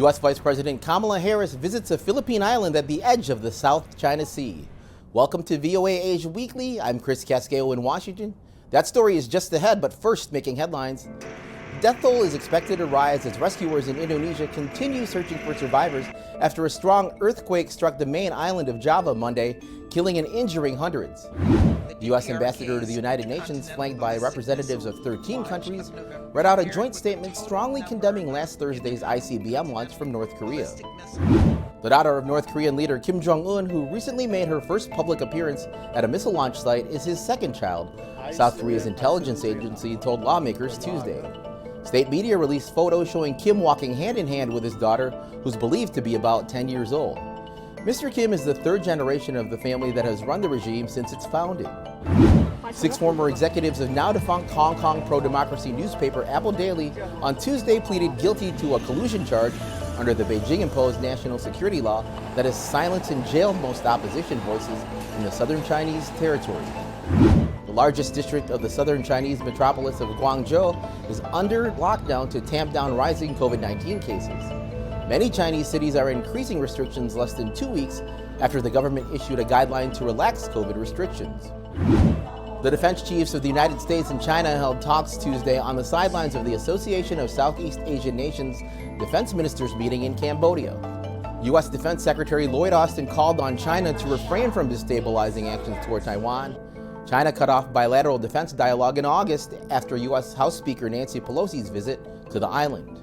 U.S. Vice President Kamala Harris visits a Philippine island at the edge of the South China Sea. Welcome to VOA Asia Weekly. I'm Chris Casqueo in Washington. That story is just ahead, but first, making headlines. Death toll is expected to rise as rescuers in Indonesia continue searching for survivors after a strong earthquake struck the main island of Java Monday, killing and injuring hundreds. The U.S. ambassador to the United Nations, flanked by representatives of 13 countries, read out a joint statement strongly condemning last Thursday's ICBM launch from North Korea. The daughter of North Korean leader Kim Jong-un, who recently made her first public appearance at a missile launch site, is his second child, South Korea's intelligence agency told lawmakers Tuesday. State media released photos showing Kim walking hand-in-hand with his daughter, who's believed to be about 10 years old. Mr. Kim is the third generation of the family that has run the regime since its founding. 6 former executives of now-defunct Hong Kong pro-democracy newspaper Apple Daily on Tuesday pleaded guilty to a collusion charge under the Beijing-imposed national security law that has silenced and jailed most opposition voices in the southern Chinese territory. The largest district of the southern Chinese metropolis of Guangzhou is under lockdown to tamp down rising COVID-19 cases. Many Chinese cities are increasing restrictions less than 2 weeks after the government issued a guideline to relax COVID restrictions. The defense chiefs of the United States and China held talks Tuesday on the sidelines of the Association of Southeast Asian Nations defense ministers meeting in Cambodia. U.S. Defense Secretary Lloyd Austin called on China to refrain from destabilizing actions toward Taiwan. China cut off bilateral defense dialogue in August after U.S. House Speaker Nancy Pelosi's visit to the island.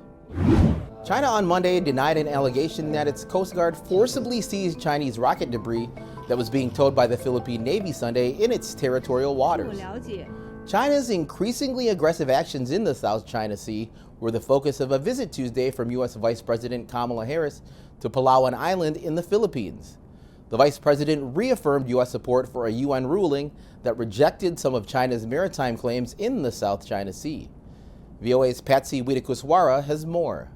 China on Monday denied an allegation that its Coast Guard forcibly seized Chinese rocket debris that was being towed by the Philippine Navy Sunday in its territorial waters. China's increasingly aggressive actions in the South China Sea were the focus of a visit Tuesday from U.S. Vice President Kamala Harris to Palawan Island in the Philippines. The Vice President reaffirmed U.S. support for a UN ruling that rejected some of China's maritime claims in the South China Sea. VOA's Patsy Widakuswara has more.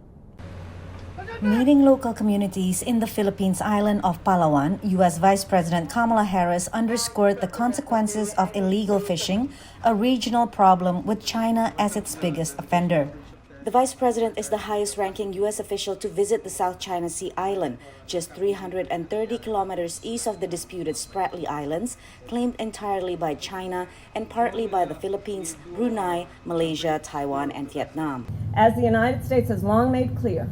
Meeting local communities in the Philippines island of Palawan, U.S. Vice President Kamala Harris underscored the consequences of illegal fishing, a regional problem with China as its biggest offender. The Vice President is the highest-ranking U.S. official to visit the South China Sea island, just 330 kilometers east of the disputed Spratly Islands, claimed entirely by China and partly by the Philippines, Brunei, Malaysia, Taiwan, and Vietnam. As the United States has long made clear,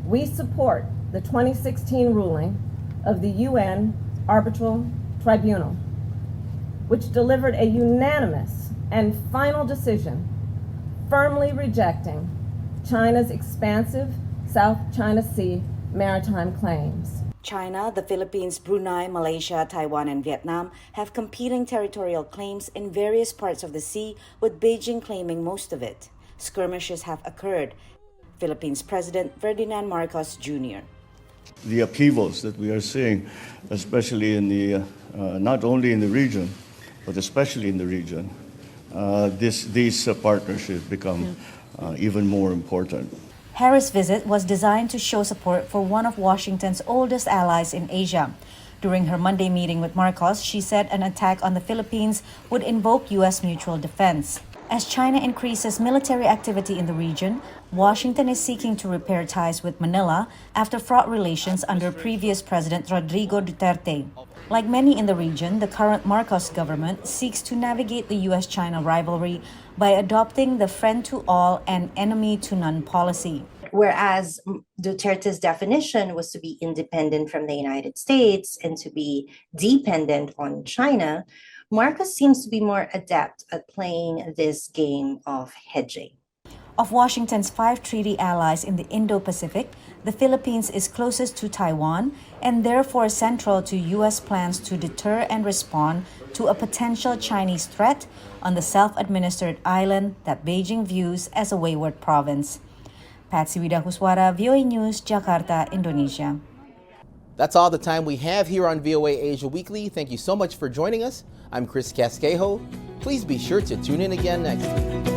we support the 2016 ruling of the UN Arbitral Tribunal, which delivered a unanimous and final decision firmly rejecting China's expansive South China Sea maritime claims. China, the Philippines, Brunei, Malaysia, Taiwan, and Vietnam have competing territorial claims in various parts of the sea, with Beijing claiming most of it. Skirmishes have occurred. Philippines President Ferdinand Marcos Jr. The upheavals that we are seeing, especially in the, not only in the region, but especially in the region, these partnerships become even more important. Harris' visit was designed to show support for one of Washington's oldest allies in Asia. During her Monday meeting with Marcos, she said an attack on the Philippines would invoke U.S. mutual defense. As China increases military activity in the region, Washington is seeking to repair ties with Manila after fraught relations under previous President Rodrigo Duterte. Like many in the region, the current Marcos government seeks to navigate the U.S.-China rivalry by adopting the friend-to-all and enemy-to-none policy. Whereas Duterte's definition was to be independent from the United States and to be dependent on China, Marcos seems to be more adept at playing this game of hedging. Of Washington's 5 treaty allies in the Indo-Pacific, the Philippines is closest to Taiwan and therefore central to U.S. plans to deter and respond to a potential Chinese threat on the self-administered island that Beijing views as a wayward province. Patsy Widakuswara, VOA News, Jakarta, Indonesia. That's all the time we have here on VOA Asia Weekly. Thank you so much for joining us. I'm Chris Casquejo. Please be sure to tune in again next week.